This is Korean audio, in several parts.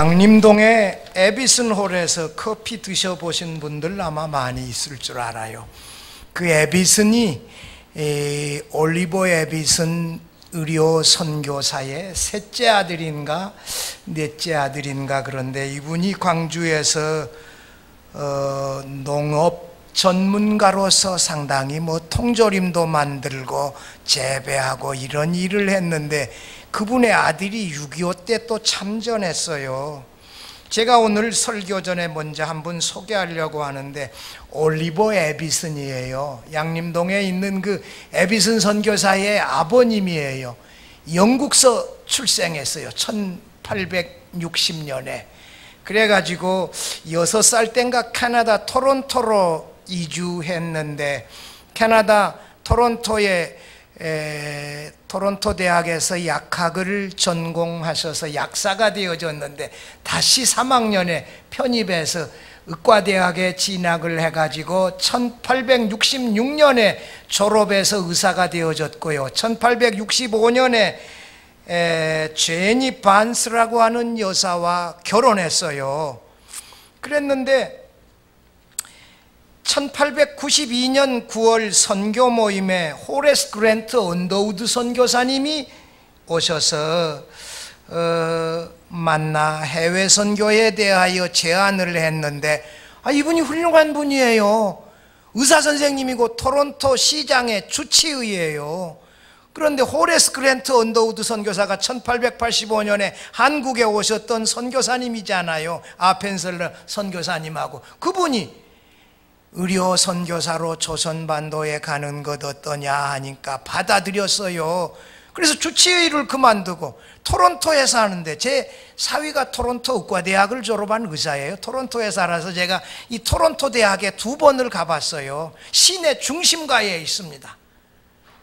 양림동의 에비슨홀에서 커피 드셔보신 분들 아마 많이 있을 줄 알아요. 그 에비슨이 올리버 에비슨 의료 선교사의 셋째 아들인가 넷째 아들인가, 그런데 이분이 광주에서 농업 전문가로서 상당히 통조림도 만들고 재배하고 이런 일을 했는데, 그분의 아들이 6.25 때 또 참전했어요. 제가 오늘 설교 전에 먼저 한분 소개하려고 하는데, 올리버 에비슨이에요. 양림동에 있는 그 에비슨 선교사의 아버님이에요. 영국서 출생했어요. 1860년에. 그래가지고 6살 땐가 캐나다 토론토로 이주했는데, 캐나다 토론토에 토론토 대학에서 약학을 전공하셔서 약사가 되어졌는데, 다시 3학년에 편입해서 의과대학에 진학을 해가지고 1866년에 졸업해서 의사가 되어졌고요. 1865년에 제니 반스라고 하는 여사와 결혼했어요. 그랬는데 1892년 9월 선교 모임에 호레스 그랜트 언더우드 선교사님이 오셔서 만나 해외 선교에 대하여 제안을 했는데, 이분이 훌륭한 분이에요. 의사 선생님이고 토론토 시장의 주치의예요. 그런데 호레스 그랜트 언더우드 선교사가 1885년에 한국에 오셨던 선교사님이잖아요. 아펜셀러 선교사님하고. 그분이 의료 선교사로 조선반도에 가는 것 어떠냐 하니까 받아들였어요. 그래서 주치의를 그만두고 토론토에 사는데, 제 사위가 토론토 의과대학을 졸업한 의사예요. 토론토에 살아서 제가 이 토론토 대학에 2번을 가봤어요. 시내 중심가에 있습니다.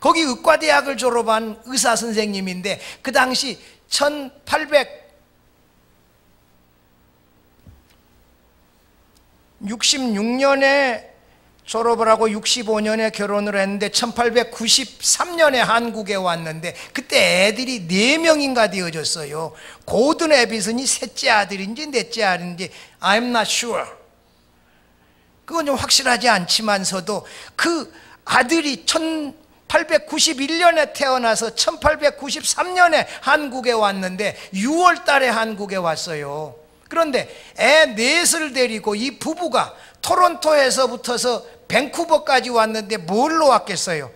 거기 의과대학을 졸업한 의사 선생님인데, 그 당시 1866년에 졸업을 하고 65년에 결혼을 했는데 1893년에 한국에 왔는데, 그때 애들이 4명인가 되어졌어요. 고든 에비슨이 셋째 아들인지 넷째 아들인지 I'm not sure. 그건 좀 확실하지 않지만서도 그 아들이 1891년에 태어나서 1893년에 한국에 왔는데 6월 달에 한국에 왔어요. 그런데 애 넷을 데리고 이 부부가 토론토에서부터서 밴쿠버까지 왔는데 뭘로 왔겠어요?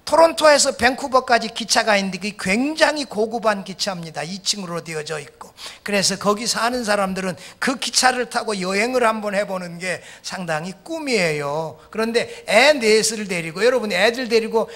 토론토에서 밴쿠버까지 기차가 있는데 그게 굉장히 고급한 기차입니다. 2층으로 되어져 있고. 그래서 거기 사는 사람들은 그 기차를 타고 여행을 한번 해보는 게 상당히 꿈이에요. 그런데 애 넷을 데리고, 여러분 애들 데리고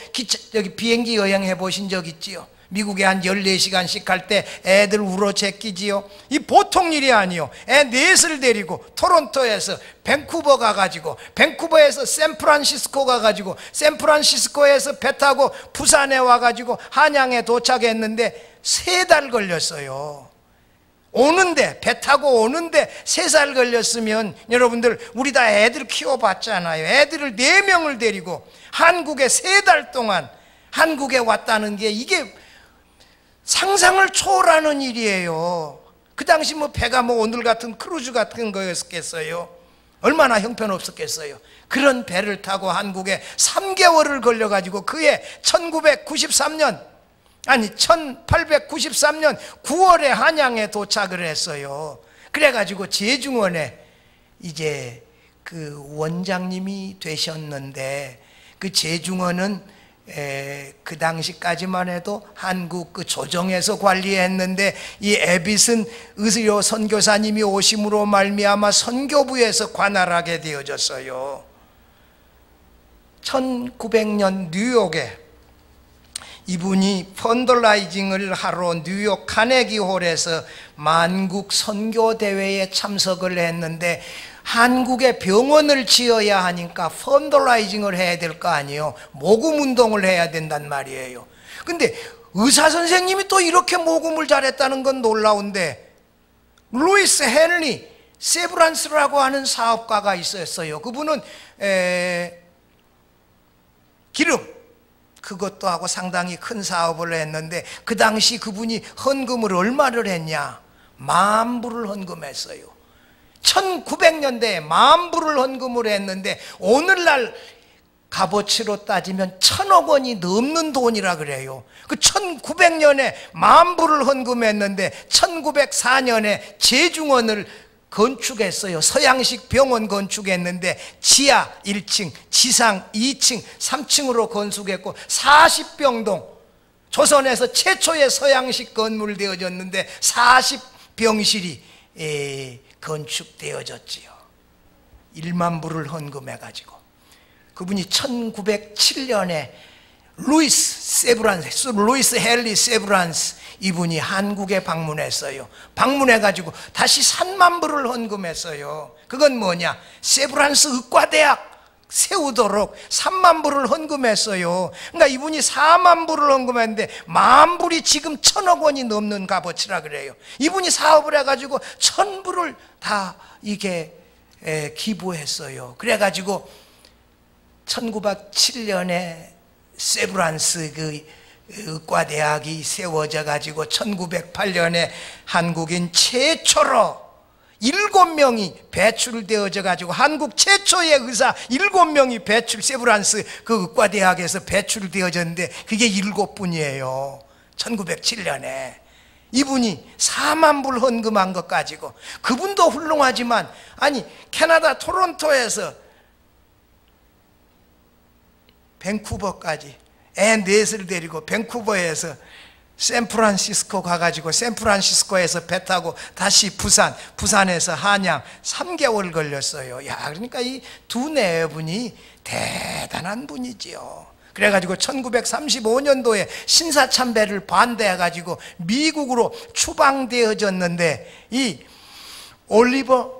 여기 비행기 여행 해보신 적 있지요? 미국에 한 14시간씩 갈 때 애들 울어 제끼지요. 이 보통 일이 아니요. 애 넷을 데리고 토론토에서 밴쿠버 가가지고, 밴쿠버에서 샌프란시스코 가가지고, 샌프란시스코에서 배 타고 부산에 와가지고 한양에 도착했는데 3달 걸렸어요. 오는데, 배 타고 오는데 3달 걸렸으면, 여러분들 우리 다 애들 키워봤잖아요. 애들을 4명을 데리고 한국에 3달 동안 한국에 왔다는 게, 이게 상상을 초월하는 일이에요. 그 당시 배가 오늘 같은 크루즈 같은 거였겠어요? 얼마나 형편없었겠어요? 그런 배를 타고 한국에 3개월을 걸려가지고 그해 1893년 9월에 한양에 도착을 했어요. 그래가지고 제중원에 이제 그 원장님이 되셨는데, 그 제중원은 그 당시까지만 해도 한국 그 조정에서 관리했는데, 이 에비슨 의료 선교사님이 오심으로 말미암아 선교부에서 관할하게 되어졌어요. 1900년 뉴욕에 이분이 펀더라이징을 하러 뉴욕 카네기 홀에서 만국 선교대회에 참석을 했는데, 한국에 병원을 지어야 하니까 펀더라이징을 해야 될 거 아니에요. 모금 운동을 해야 된단 말이에요. 근데 의사 선생님이 또 이렇게 모금을 잘했다는 건 놀라운데, 루이스 헨리 세브란스라고 하는 사업가가 있었어요. 그분은 기름, 그것도 하고 상당히 큰 사업을 했는데, 그 당시 그분이 헌금을 얼마를 했냐? 만불을 헌금했어요. 1900년대에 만불을 헌금을 했는데 오늘날 값어치로 따지면 1000억 원이 넘는 돈이라 그래요. 그 1900년에 만불을 헌금했는데 1904년에 제중원을 건축했어요. 서양식 병원 건축했는데 지하 1층, 지상 2층, 3층으로 건축했고 40병동, 조선에서 최초의 서양식 건물 되어졌는데 40병실이 건축되어졌지요. 1만 불을 헌금해가지고 그분이 1907년에 루이스 헨리 세브란스 이분이 한국에 방문했어요. 방문해가지고 다시 3만 불을 헌금했어요. 그건 뭐냐? 세브란스 의과대학 세우도록 3만 불을 헌금했어요. 그러니까 이분이 4만 불을 헌금했는데 만 불이 지금 1000억 원이 넘는 값어치라 그래요. 이분이 사업을 해가지고 1000불을 다 이게 기부했어요. 그래가지고 1907년에 세브란스 그 의과대학이 세워져 가지고 1908년에 한국인 최초로 7명이 배출되어져 가지고 한국 최초의 의사 7명이 세브란스 그 의과대학에서 배출되어졌는데 그게 7분이에요. 1907년에 이분이 4만 불 헌금한 것 가지고 그분도 훌륭하지만 아니 캐나다 토론토에서 밴쿠버까지 애 넷을 데리고 밴쿠버에서 샌프란시스코 가가지고 샌프란시스코에서 배 타고 다시 부산에서 한양 3개월 걸렸어요. 야, 그러니까 이 두 내분이 대단한 분이지요. 그래가지고 1935년도에 신사참배를 반대해가지고 미국으로 추방되어졌는데 이 올리버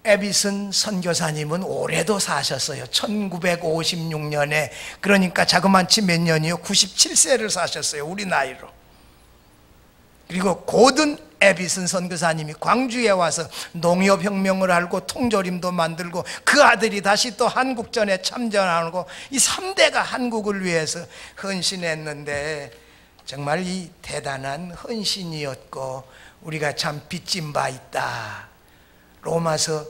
에비슨 선교사님은 오래도 사셨어요. 1956년에 그러니까 자그만치 몇 년이요? 97세를 사셨어요. 우리 나이로. 그리고 고든 에비슨 선교사님이 광주에 와서 농협혁명을 알고 통조림도 만들고 그 아들이 다시 또 한국전에 참전하고 이 3대가 한국을 위해서 헌신했는데 정말 이 대단한 헌신이었고 우리가 참 빚진 바 있다. 로마서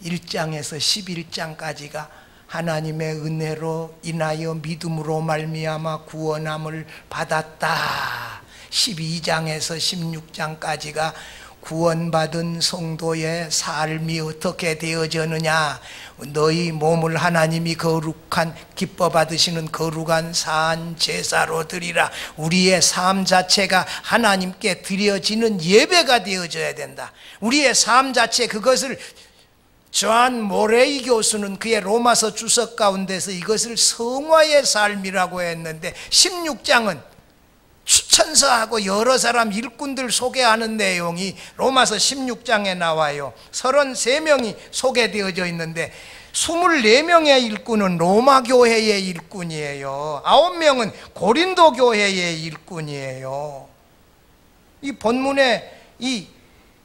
1장에서 11장까지가 하나님의 은혜로 인하여 믿음으로 말미암아 구원함을 받았다. 12장에서 16장까지가 구원받은 성도의 삶이 어떻게 되어졌느냐, 너희 몸을 하나님이 거룩한 기뻐 받으시는 거룩한 산 제사로 드리라. 우리의 삶 자체가 하나님께 드려지는 예배가 되어져야 된다. 우리의 삶 자체, 그것을 존 모레이 교수는 그의 로마서 주석 가운데서 이것을 성화의 삶이라고 했는데 16장은 추천서하고 여러 사람 일꾼들 소개하는 내용이 로마서 16장에 나와요. 33명이 소개되어져 있는데 24명의 일꾼은 로마 교회의 일꾼이에요. 9명은 고린도 교회의 일꾼이에요. 이 본문에 이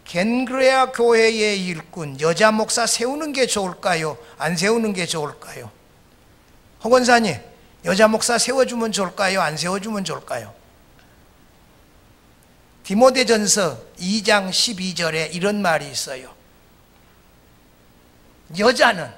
겐그레아 교회의 일꾼, 여자 목사 세우는 게 좋을까요? 안 세우는 게 좋을까요? 허 권사님, 여자 목사 세워주면 좋을까요? 안 세워주면 좋을까요? 디모데전서 2장 12절에 이런 말이 있어요. 여자는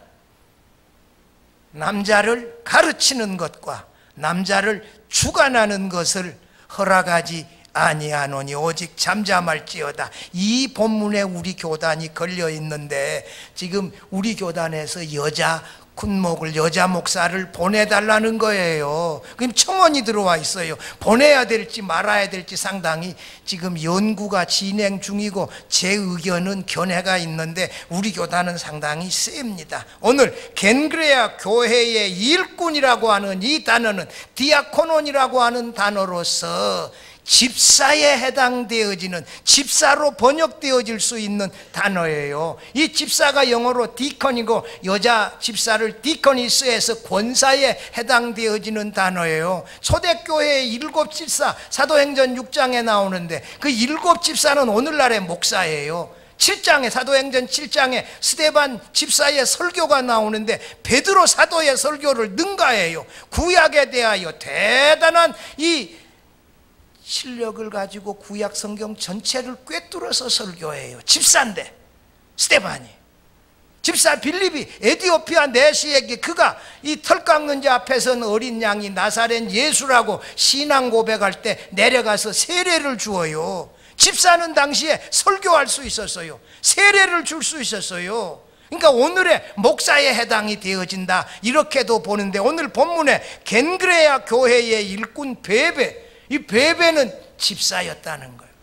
남자를 가르치는 것과 남자를 주관하는 것을 허락하지 아니하노니 오직 잠잠할지어다. 이 본문에 우리 교단이 걸려 있는데 지금 우리 교단에서 여자 군목을, 여자 목사를 보내달라는 거예요. 그럼 청원이 들어와 있어요. 보내야 될지 말아야 될지 상당히 지금 연구가 진행 중이고 제 의견은 견해가 있는데 우리 교단은 상당히 셉니다. 오늘 겐그레아 교회의 일꾼이라고 하는 이 단어는 디아코논이라고 하는 단어로서 집사에 해당되어지는, 집사로 번역되어질 수 있는 단어예요. 이 집사가 영어로 디컨이고 여자 집사를 디커니스에서 권사에 해당되어지는 단어예요. 초대교회의 7 집사, 사도행전 6장에 나오는데 그 7 집사는 오늘날의 목사예요. 7장에, 사도행전 7장에 스데반 집사의 설교가 나오는데 베드로 사도의 설교를 능가해요. 구약에 대하여 대단한 이 실력을 가지고 구약 성경 전체를 꿰뚫어서 설교해요. 집사인데 스데반이, 집사 빌립이 에티오피아 내시에게 그가 이 털 깎는 자 앞에서는 어린 양이 나사렛 예수라고 신앙 고백할 때 내려가서 세례를 주어요. 집사는 당시에 설교할 수 있었어요. 세례를 줄 수 있었어요. 그러니까 오늘의 목사에 해당이 되어진다 이렇게도 보는데, 오늘 본문에 겐그레아 교회의 일꾼 베베, 이 베베는 집사였다는 거예요.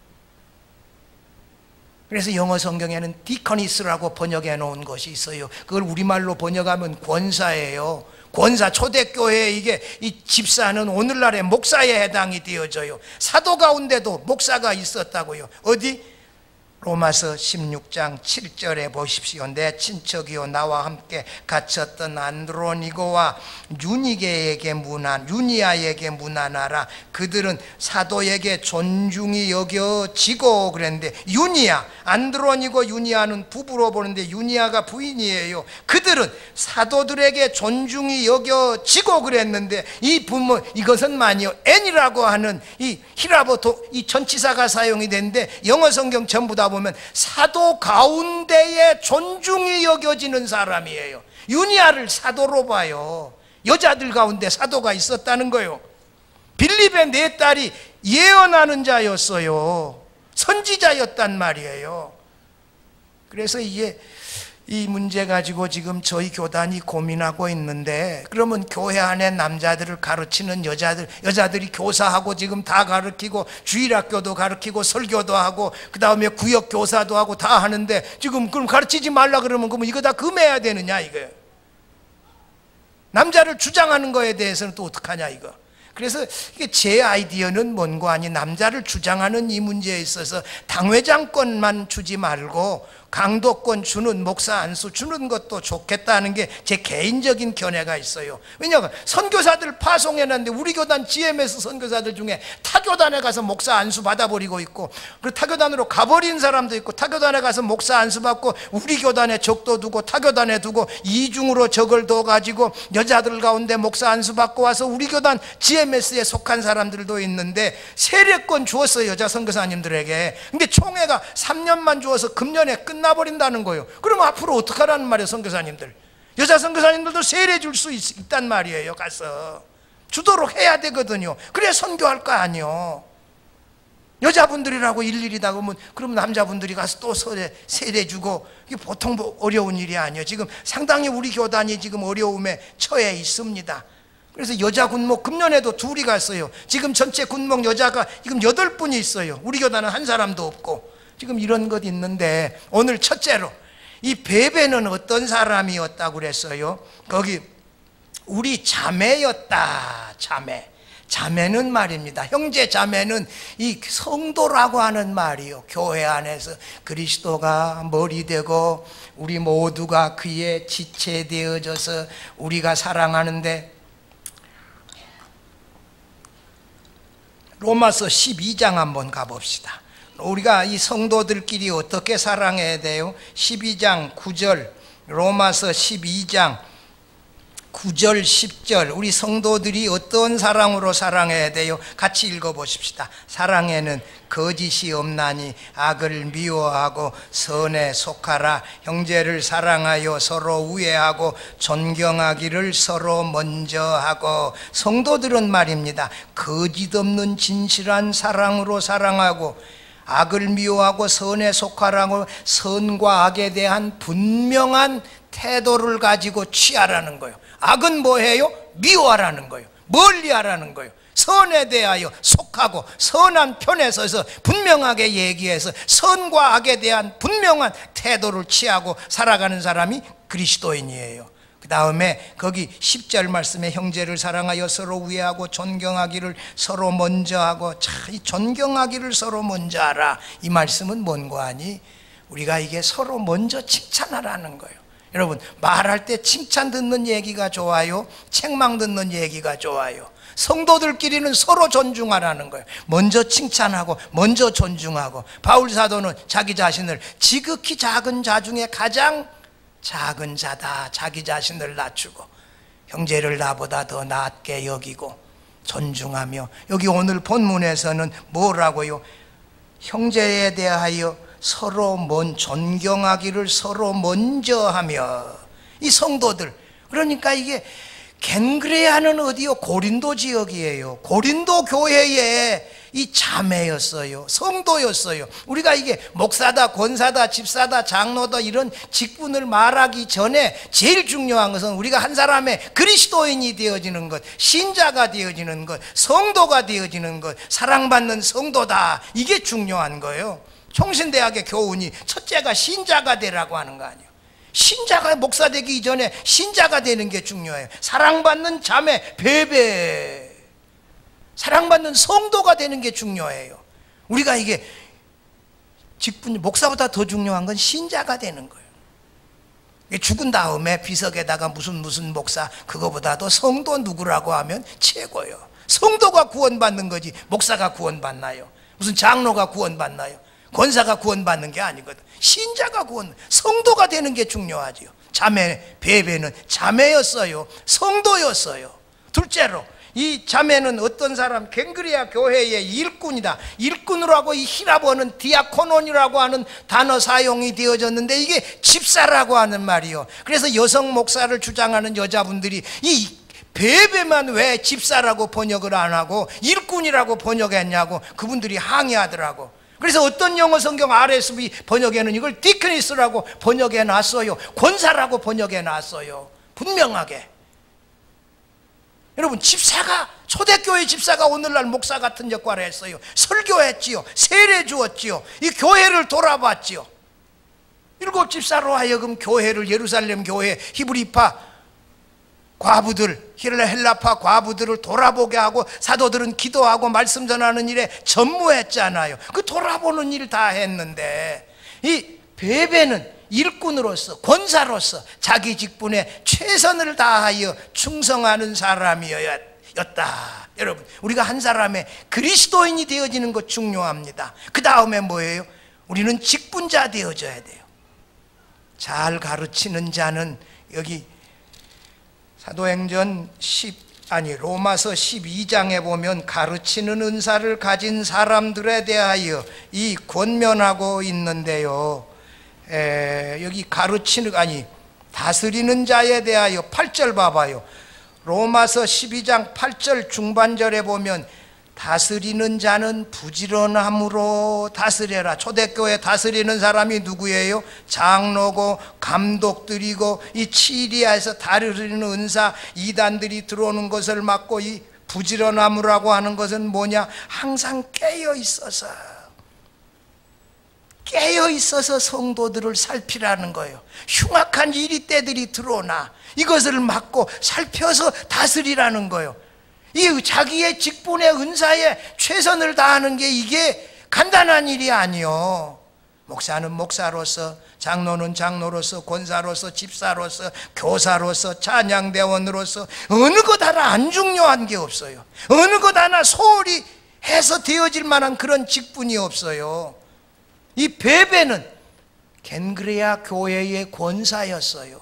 그래서 영어 성경에는 디커니스라고 번역해 놓은 것이 있어요. 그걸 우리말로 번역하면 권사예요. 권사, 초대교회에 이게 이 집사는 오늘날의 목사에 해당이 되어져요. 사도 가운데도 목사가 있었다고요. 어디? 로마서 16장 7절에 보십시오. 내 친척이요 나와 함께 갇혔던 안드로니고와 유니아에게 문안하라. 그들은 사도에게 존중이 여겨지고 그랬는데, 유니아, 안드로니고 유니아는 부부로 보는데 유니아가 부인이에요. 그들은 사도들에게 존중이 여겨지고 그랬는데, 이 부모, 이것은 만이요 N이라고 하는 이 히라보 이 전치사가 사용이 되는데, 영어 성경 전부 다 보면 사도 가운데에 존중이 여겨지는 사람이에요. 유니아를 사도로 봐요. 여자들 가운데 사도가 있었다는 거예요. 빌립의 네 딸이 예언하는 자였어요. 선지자였단 말이에요. 그래서 이게 이 문제 가지고 지금 저희 교단이 고민하고 있는데, 그러면 교회 안에 남자들을 가르치는 여자들이 교사하고 지금 다 가르치고 주일학교도 가르치고 설교도 하고 그 다음에 구역 교사도 하고 다 하는데, 지금 그럼 가르치지 말라 그러면 이거 다 금해야 되느냐 이거. 남자를 주장하는 거에 대해서는 또 어떡하냐 이거. 그래서 이게 제 아이디어는 뭔고 아니, 남자를 주장하는 이 문제에 있어서 당회장권만 주지 말고 강도권 주는, 목사 안수 주는 것도 좋겠다는 게 제 개인적인 견해가 있어요. 왜냐하면 선교사들 파송해놨는데 우리 교단 GMS 선교사들 중에 타교단에 가서 목사 안수 받아버리고 있고, 그리고 타교단으로 가버린 사람도 있고, 타교단에 가서 목사 안수 받고 우리 교단에 적도 두고 타교단에 두고 이중으로 적을 둬가지고 여자들 가운데 목사 안수 받고 와서 우리 교단 GMS에 속한 사람들도 있는데, 세례권 주었어요 여자 선교사님들에게. 근데 총회가 3년만 주어서 금년에 끝나버린다는 거예요. 그럼 앞으로 어떡하라는 말이에요 선교사님들. 여자 선교사님들도 세례 줄 수 있단 말이에요. 가서 주도록 해야 되거든요. 그래 선교할 거 아니요. 여자분들이라고 일일이 다 그러면 그럼 남자분들이 가서 또 세례 주고, 이게 보통 어려운 일이 아니에요. 지금 상당히 우리 교단이 지금 어려움에 처해 있습니다. 그래서 여자 군목 금년에도 둘이 갔어요. 지금 전체 군목 여자가 지금 8분이 있어요. 우리 교단은 한 사람도 없고. 지금 이런 것 있는데, 오늘 첫째로 이 베베는 어떤 사람이었다고 그랬어요? 거기 우리 자매였다. 자매는 말입니다. 형제 자매는 이 성도라고 하는 말이요. 교회 안에서 그리스도가 머리 되고 우리 모두가 그의 지체 되어져서 우리가 사랑하는데, 로마서 12장 한번 가봅시다. 우리가 이 성도들끼리 어떻게 사랑해야 돼요? 12장 9절, 로마서 12장 9절 10절, 우리 성도들이 어떤 사랑으로 사랑해야 돼요? 같이 읽어보십시다. 사랑에는 거짓이 없나니 악을 미워하고 선에 속하라. 형제를 사랑하여 서로 우애하고 존경하기를 서로 먼저 하고. 성도들은 말입니다, 거짓 없는 진실한 사랑으로 사랑하고, 악을 미워하고 선에 속하라고, 선과 악에 대한 분명한 태도를 가지고 취하라는 거예요. 악은 뭐예요? 미워하라는 거예요. 멀리하라는 거예요. 선에 대하여 속하고 선한 편에 서서 분명하게 얘기해서 선과 악에 대한 분명한 태도를 취하고 살아가는 사람이 그리스도인이에요. 그 다음에 거기 10절 말씀에 형제를 사랑하여 서로 우애하고 존경하기를 서로 먼저 하고. 이 존경하기를 서로 먼저 하라, 이 말씀은 뭔고 하니, 우리가 이게 서로 먼저 칭찬하라는 거예요. 여러분, 말할 때 칭찬 듣는 얘기가 좋아요? 책망 듣는 얘기가 좋아요? 성도들끼리는 서로 존중하라는 거예요. 먼저 칭찬하고 먼저 존중하고. 바울 사도는 자기 자신을 지극히 작은 자 중에 가장 작은 자다, 자기 자신을 낮추고 형제를 나보다 더 낮게 여기고 존중하며, 여기 오늘 본문에서는 뭐라고요? 형제에 대하여 서로 존경하기를 서로 먼저 하며. 이 성도들, 그러니까 이게 겐그레아는 어디요? 고린도 지역이에요. 고린도 교회에 이 자매였어요. 성도였어요. 우리가 이게 목사다, 권사다, 집사다, 장로다 이런 직분을 말하기 전에 제일 중요한 것은 우리가 한 사람의 그리스도인이 되어지는 것, 신자가 되어지는 것, 성도가 되어지는 것, 사랑받는 성도다, 이게 중요한 거예요. 총신대학의 교훈이 첫째가 신자가 되라고 하는 거 아니에요. 신자가 목사 되기 이전에 신자가 되는 게 중요해요. 사랑받는 자매, 베베, 사랑받는 성도가 되는 게 중요해요. 우리가 이게 직분, 목사보다 더 중요한 건 신자가 되는 거예요. 죽은 다음에 비석에다가 무슨 목사, 그거보다도 성도 누구라고 하면 최고예요. 성도가 구원받는 거지 목사가 구원받나요? 무슨 장로가 구원받나요? 권사가 구원받는 게 아니거든. 신자가 성도가 되는 게 중요하지요. 자매, 베베는 자매였어요. 성도였어요. 둘째로 이 자매는 어떤 사람, 겐그레아 교회의 일꾼이다. 일꾼으로 하고 이 히라보는 디아코논이라고 하는 단어 사용이 되어졌는데 이게 집사라고 하는 말이요. 그래서 여성 목사를 주장하는 여자분들이 이 베베만 왜 집사라고 번역을 안 하고 일꾼이라고 번역했냐고 그분들이 항의하더라고. 그래서 어떤 영어 성경 RSV 번역에는 이걸 디크니스라고 번역해 놨어요. 권사라고 번역해 놨어요. 분명하게. 여러분, 집사가, 초대교회 집사가 오늘날 목사 같은 역할을 했어요. 설교했지요. 세례 주었지요. 이 교회를 돌아봤지요. 7 집사로 하여금 교회를, 예루살렘 교회 히브리파 과부들, 헬라파 과부들을 돌아보게 하고 사도들은 기도하고 말씀 전하는 일에 전무했잖아요. 그 돌아보는 일 다 했는데 이 베베는 일꾼으로서, 권사로서 자기 직분에 최선을 다하여 충성하는 사람이었다. 여러분, 우리가 한 사람의 그리스도인이 되어지는 것 중요합니다. 그 다음에 뭐예요? 우리는 직분자 되어져야 돼요. 잘 가르치는 자는, 여기 사도행전 로마서 12장에 보면 가르치는 은사를 가진 사람들에 대하여 이 권면하고 있는데요. 여기 다스리는 자에 대하여 8절 봐봐요. 로마서 12장 8절 중반절에 보면 다스리는 자는 부지런함으로 다스려라. 초대교회 다스리는 사람이 누구예요? 장로고 감독들이고 이 치리아에서 다스리는 은사 이단들이 들어오는 것을 막고 이 부지런함이라고 하는 것은 뭐냐? 항상 깨어 있어서 성도들을 살피라는 거예요. 흉악한 일이 때들이 들어오나 이것을 막고 살펴서 다스리라는 거예요. 이 자기의 직분의 은사에 최선을 다하는 게 이게 간단한 일이 아니요. 목사는 목사로서, 장로는 장로로서, 권사로서, 집사로서, 교사로서, 찬양대원으로서 어느 것 하나 안 중요한 게 없어요. 어느 것 하나 소홀히 해서 되어질 만한 그런 직분이 없어요. 이 베베는 겐그레아 교회의 권사였어요.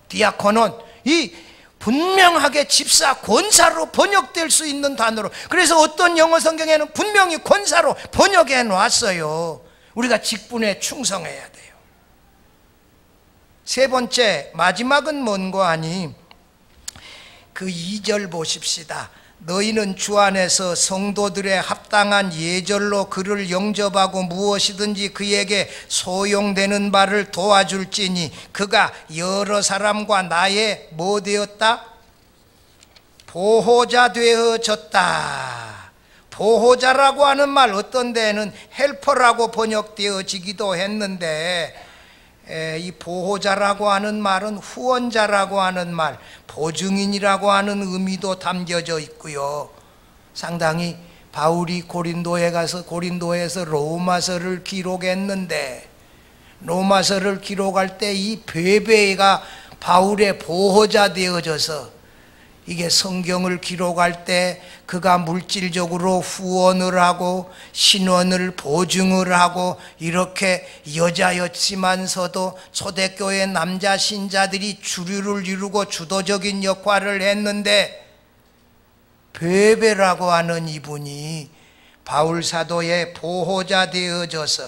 디아코논, 이 분명하게 집사, 권사로 번역될 수 있는 단어로, 그래서 어떤 영어 성경에는 분명히 권사로 번역해 놨어요. 우리가 직분에 충성해야 돼요. 세 번째, 마지막은 뭔고 하니 그 2절 보십시다. 너희는 주 안에서 성도들의 합당한 예절로 그를 영접하고 무엇이든지 그에게 소용되는 바를 도와줄지니 그가 여러 사람과 나의 뭐 되었다? 보호자 되어졌다. 보호자라고 하는 말 어떤 데는 헬퍼라고 번역되어지기도 했는데 이 보호자라고 하는 말은 후원자라고 하는 말, 보증인이라고 하는 의미도 담겨져 있고요. 상당히 바울이 고린도에 가서 고린도에서 로마서를 기록했는데 로마서를 기록할 때 이 베베가 바울의 보호자 되어져서 이게 성경을 기록할 때 그가 물질적으로 후원을 하고 신원을 보증을 하고 이렇게 여자였지만서도 초대교회 남자 신자들이 주류를 이루고 주도적인 역할을 했는데, 베베라고 하는 이분이 바울 사도의 보호자 되어져서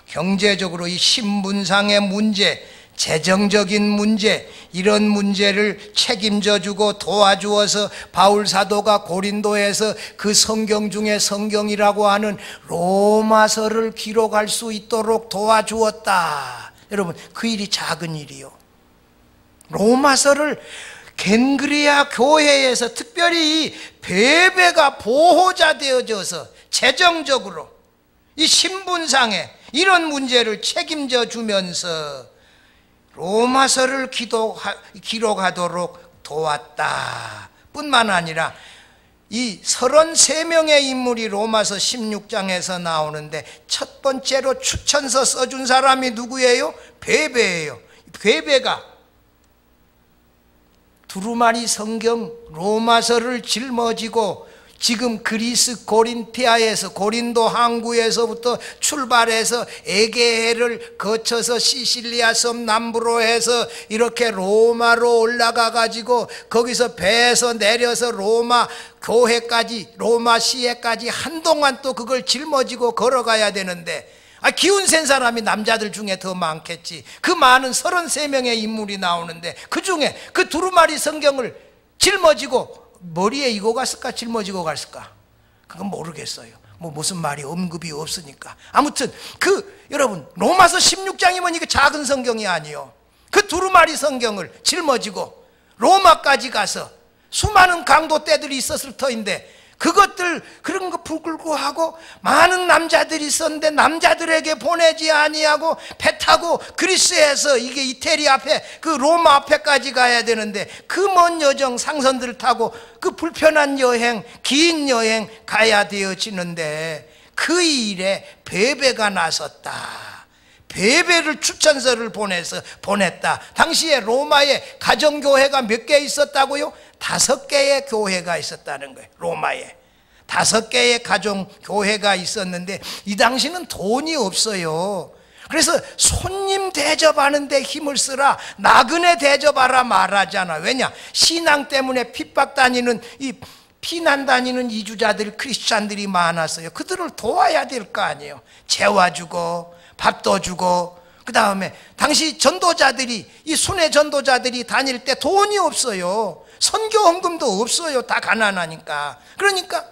경제적으로 이 신분상의 문제, 재정적인 문제, 이런 문제를 책임져 주고 도와주어서 바울 사도가 고린도에서 그 성경 중에 성경이라고 하는 로마서를 기록할 수 있도록 도와주었다. 여러분, 그 일이 작은 일이요. 로마서를 겐그리아 교회에서 특별히 베베가 보호자 되어져서 재정적으로 이 신분상의 이런 문제를 책임져 주면서 로마서를 기록하도록 도왔다 뿐만 아니라 이 33명의 인물이 로마서 16장에서 나오는데 첫 번째로 추천서 써준 사람이 누구예요? 베베예요. 베베가 두루마리 성경 로마서를 짊어지고 지금 그리스 고린티아에서, 고린도 항구에서부터 출발해서 에게해를 거쳐서 시실리아 섬 남부로 해서 이렇게 로마로 올라가 가지고 거기서 배에서 내려서 로마 교회까지, 로마 시해까지 한동안 또 그걸 짊어지고 걸어가야 되는데, 기운 센 사람이 남자들 중에 더 많겠지. 그 많은 33명의 인물이 나오는데 그 중에 그 두루마리 성경을 짊어지고 머리에 이고 갔을까 짊어지고 갔을까, 그건 모르겠어요. 무슨 말이 언급이 없으니까. 아무튼 여러분 로마서 16장이면 이게 작은 성경이 아니요. 그 두루마리 성경을 짊어지고 로마까지 가서 수많은 강도 떼들이 있었을 터인데 그런 거 불구하고 많은 남자들이 있었는데 남자들에게 보내지 아니하고 배 타고 그리스에서 이게 이태리 앞에 그 로마 앞에까지 가야 되는데 그 먼 여정 상선들 타고 그 불편한 여행, 긴 여행 가야 되어지는데 그 일에 베베가 나섰다. 베베를 추천서를 보냈다. 당시에 로마에 가정교회가 몇 개 있었다고요? 5개의 교회가 있었다는 거예요. 로마에 5개의 가정교회가 있었는데 이 당시는 돈이 없어요. 그래서 손님 대접하는데 힘을 쓰라, 나그네 대접하라 말하잖아. 왜냐? 신앙 때문에 핍박 다니는 피난 다니는 이주자들, 크리스찬들이 많았어요. 그들을 도와야 될 거 아니에요. 재워주고 밥도 주고. 그 다음에 당시 전도자들이, 이 순회 전도자들이 다닐 때 돈이 없어요. 선교 헌금도 없어요. 다 가난하니까. 그러니까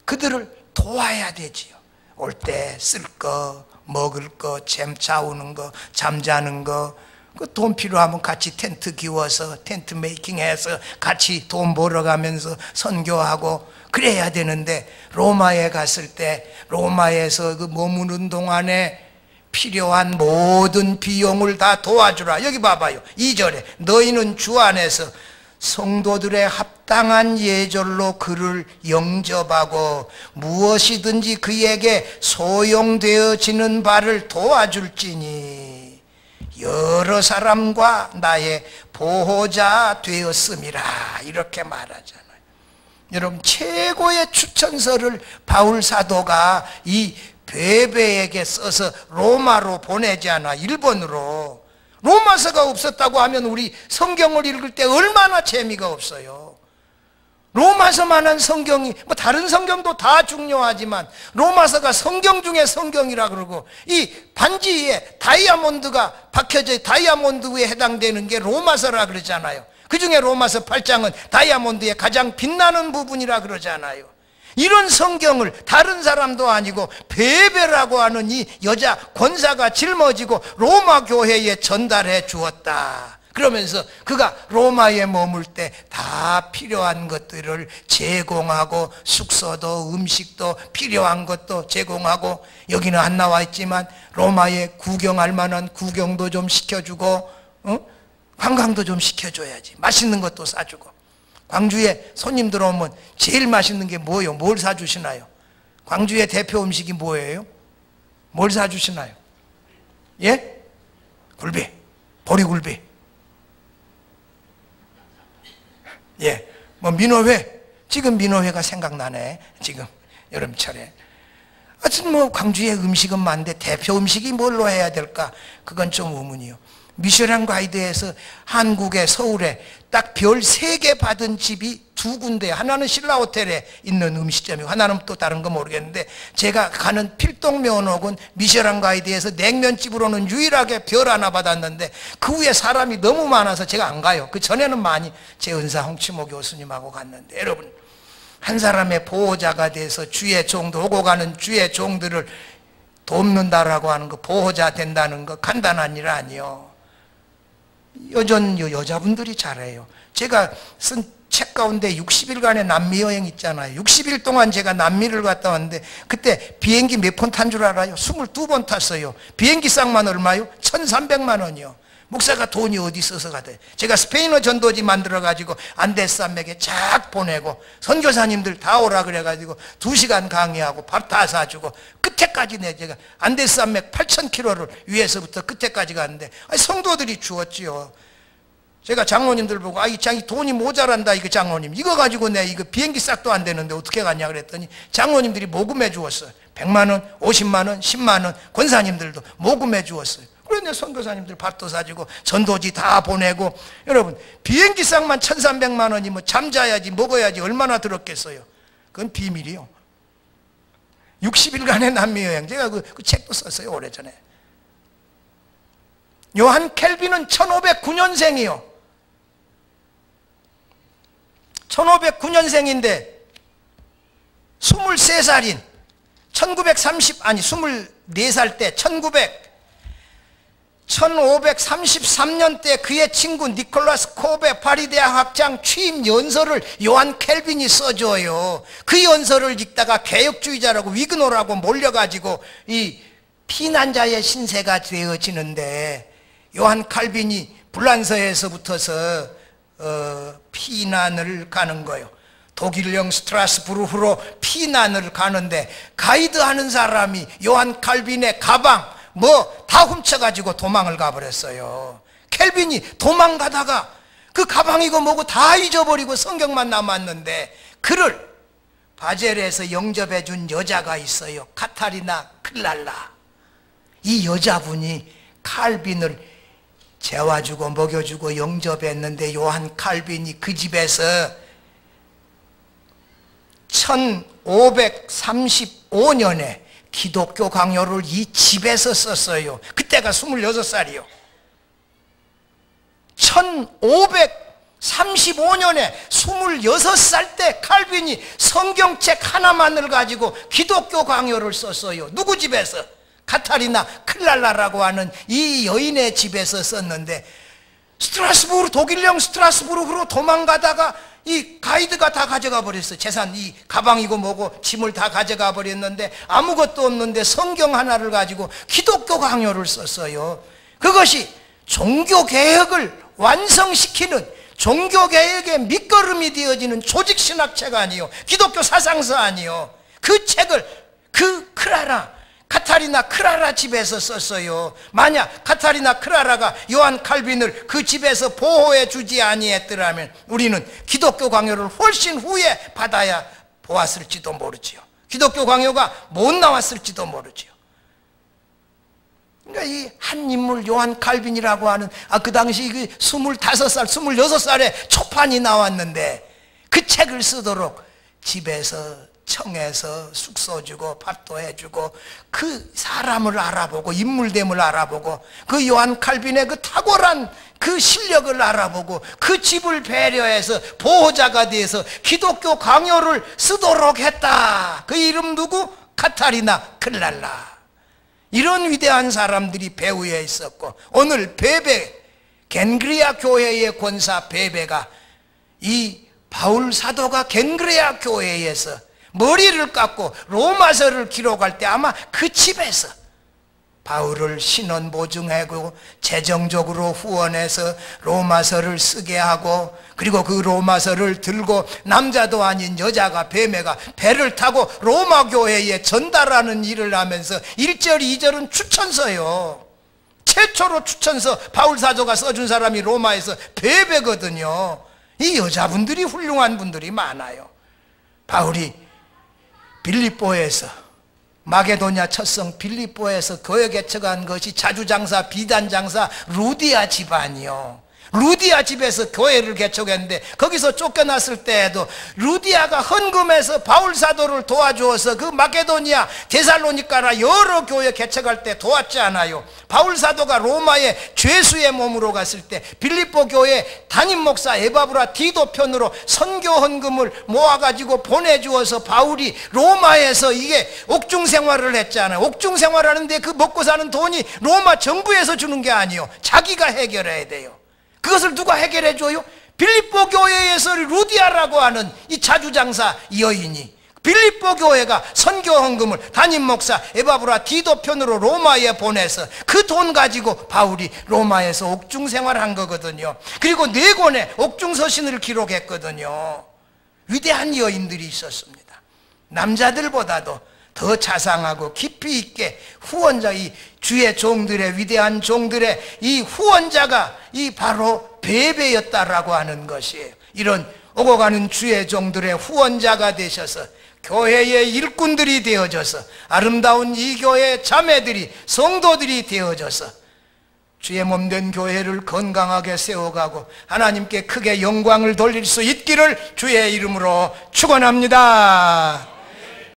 그들을 도와야 되지요. 올 때 쓸 거, 먹을 거, 잼 차우는 거, 잠자는 거, 그 돈 필요하면 같이 텐트 기워서 텐트 메이킹해서 같이 돈 벌어가면서 선교하고 그래야 되는데, 로마에 갔을 때 로마에서 그 머무는 동안에 필요한 모든 비용을 다 도와주라. 여기 봐봐요. 2절에 너희는 주 안에서 성도들의 합당한 예절로 그를 영접하고 무엇이든지 그에게 소용되어지는 바를 도와줄지니 여러 사람과 나의 보호자 되었음이라. 이렇게 말하잖아요. 여러분, 최고의 추천서를 바울 사도가 이 베베에게 써서 로마로 보내지 않아. 일본으로. 로마서가 없었다고 하면 우리 성경을 읽을 때 얼마나 재미가 없어요. 로마서만한 성경이, 다른 성경도 다 중요하지만 로마서가 성경 중에 성경이라 그러고, 이 반지에 다이아몬드가 박혀져, 다이아몬드에 해당되는 게 로마서라 그러잖아요. 그 중에 로마서 8장은 다이아몬드의 가장 빛나는 부분이라 그러잖아요. 이런 성경을 다른 사람도 아니고 베베라고 하는 이 여자 권사가 짊어지고 로마 교회에 전달해 주었다. 그러면서 그가 로마에 머물 때 다 필요한 것들을 제공하고, 숙소도 음식도 필요한 것도 제공하고, 여기는 안 나와 있지만 로마에 구경할 만한 구경도 좀 시켜주고, 관광도 좀 시켜줘야지. 맛있는 것도 사주고. 광주에 손님 들어오면 제일 맛있는 게 뭐예요? 뭘 사주시나요? 광주의 대표 음식이 뭐예요? 뭘 사주시나요? 예? 굴비, 보리굴비. 예, 뭐 민호회, 지금 민호회가 생각나네. 지금 여름철에. 하여튼 뭐 광주의 음식은 많은데 대표 음식이 뭘로 해야 될까? 그건 좀 의문이요. 미슐랭 가이드에서 한국의 서울에 딱 별 3개 받은 집이 2군데, 하나는 신라호텔에 있는 음식점이고 하나는 또 다른 거 모르겠는데, 제가 가는 필동면옥은 미슐랭 가이드에서 냉면집으로는 유일하게 별 하나 받았는데 그 위에 사람이 너무 많아서 제가 안 가요. 그 전에는 많이 제은사 홍치모 교수님하고 갔는데, 여러분, 한 사람의 보호자가 돼서 주의 종도, 오고 가는 주의 종들을 돕는다라고 하는 거, 보호자 된다는 거 간단한 일 아니요. 여자분들이 잘해요. 제가 쓴 책 가운데 60일간의 남미 여행 있잖아요. 60일 동안 제가 남미를 갔다 왔는데 그때 비행기 몇 번 탄 줄 알아요? 22번 탔어요. 비행기 쌍만 얼마요? 1,300만 원이요. 목사가 돈이 어디 있어서 가대. 제가 스페인어 전도지 만들어 가지고 안데스 산맥에 쫙 보내고 선교사님들 다 오라 그래 가지고 2시간 강의하고 밥 다 사주고 끝에까지 제가 안데스 산맥 8,000km를 위에서부터 끝에까지 갔는데, 아니, 성도들이 주었지요. 제가 장로님들 보고, 이 돈이 모자란다, 이거 장로님. 이거 가지고 이거 비행기 싹도 안 되는데 어떻게 갔냐 그랬더니 장로님들이 모금해 주었어요. 100만 원, 50만 원, 10만 원, 권사님들도 모금해 주었어요. 그런데 선교사님들 밥도 사주고 전도지 다 보내고. 여러분, 비행기상만 1,300만 원이 뭐 잠자야지 먹어야지 얼마나 들었겠어요. 그건 비밀이요. 60일간의 남미 여행, 제가 그 책도 썼어요, 오래전에. 요한 켈빈은 1509년생이요 1509년생인데 23살인 24살 때 1533년 때 그의 친구 니콜라스 코베 파리대학 학장 취임 연설을 요한 켈빈이 써줘요. 그 연설을 읽다가 개혁주의자라고 위그노라고 몰려가지고 이 피난자의 신세가 되어지는데, 요한 칼빈이 불란서에서부터서 피난을 가는 거예요. 독일령 스트라스부르크로 피난을 가는데 가이드하는 사람이 요한 칼빈의 가방 뭐 다 훔쳐가지고 도망을 가버렸어요. 켈빈이 도망가다가 그 가방이고 뭐고 다 잊어버리고 성경만 남았는데, 그를 바젤에서 영접해 준 여자가 있어요. 카타리나 클랄라. 이 여자분이 칼빈을 재워주고 먹여주고 영접했는데, 요한 칼빈이 그 집에서 1535년에 기독교 강요를 이 집에서 썼어요. 그때가 26살이요 1535년에 26살 때 칼빈이 성경책 하나만을 가지고 기독교 강요를 썼어요. 누구 집에서? 카타리나 클랄라라고 하는 이 여인의 집에서 썼는데, 독일령 스트라스부르크로 도망가다가 이 가이드가 다 가져가 버렸어요. 재산, 이 가방이고 뭐고 짐을 다 가져가 버렸는데 아무것도 없는데 성경 하나를 가지고 기독교 강요를 썼어요. 그것이 종교개혁을 완성시키는, 종교개혁의 밑거름이 되어지는 조직신학책 아니요, 기독교 사상서 아니요. 그 책을 카타리나 크라라 집에서 썼어요. 만약 카타리나 크라라가 요한 칼빈을 그 집에서 보호해 주지 아니했더라면 우리는 기독교 강요를 훨씬 후에 받아야 보았을지도 모르지요. 기독교 강요가 못 나왔을지도 모르지요. 그러니까 이 한 인물 요한 칼빈이라고 하는, 그 당시 그 25살, 26살에 초판이 나왔는데 그 책을 쓰도록 집에서 청해서 숙소 주고 밥도 해주고 그 사람을 알아보고 인물됨을 알아보고 그 요한 칼빈의 그 탁월한 그 실력을 알아보고 그 집을 배려해서 보호자가 돼서 기독교 강요를 쓰도록 했다. 그 이름 누구? 카타리나 클랄라. 이런 위대한 사람들이 배후에 있었고, 오늘 베베 겐그리아 교회의 권사 베베가 이 바울 사도가 겐그리아 교회에서 머리를 깎고 로마서를 기록할 때 아마 그 집에서 바울을 신원 보증하고 재정적으로 후원해서 로마서를 쓰게 하고, 그리고 그 로마서를 들고 남자도 아닌 여자가 베메가 배를 타고 로마 교회에 전달하는 일을 하면서 1절 2절은 추천서요. 최초로 추천서 바울 사도가 써준 사람이 로마에서 베베거든요. 이 여자분들이 훌륭한 분들이 많아요. 바울이 빌립보에서, 마게도냐 첫 빌립보에서 교회 개척한 것이 자주장사, 비단장사 루디아 집안이요. 루디아 집에서 교회를 개척했는데 거기서 쫓겨났을 때에도 루디아가 헌금해서 바울 사도를 도와주어서 그 마게도니아, 데살로니가나 여러 교회 개척할 때 도왔지 않아요. 바울 사도가 로마에 죄수의 몸으로 갔을 때 빌립보 교회 담임 목사 에바브라 디도 편으로 선교 헌금을 모아가지고 보내주어서 바울이 로마에서 이게 옥중 생활을 했잖아요. 옥중 생활하는데 그 먹고 사는 돈이 로마 정부에서 주는 게 아니에요. 자기가 해결해야 돼요. 그것을 누가 해결해 줘요? 빌립보 교회에서 루디아라고 하는 이 자주장사 여인이 빌립보 교회가 선교 헌금을 담임 목사 에바브라 디도 편으로 로마에 보내서 그 돈 가지고 바울이 로마에서 옥중 생활한 거거든요. 그리고 4권의 옥중 서신을 기록했거든요. 위대한 여인들이 있었습니다. 남자들보다도 더 자상하고 깊이 있게 후원자, 이 주의 종들의, 위대한 종들의 이 후원자가 이 바로 베베였다라고 하는 것이에요. 이런 오고 가는 주의 종들의 후원자가 되셔서 교회의 일꾼들이 되어져서 아름다운 이 교회의 자매들이, 성도들이 되어져서 주의 몸된 교회를 건강하게 세워가고 하나님께 크게 영광을 돌릴 수 있기를 주의 이름으로 축원합니다.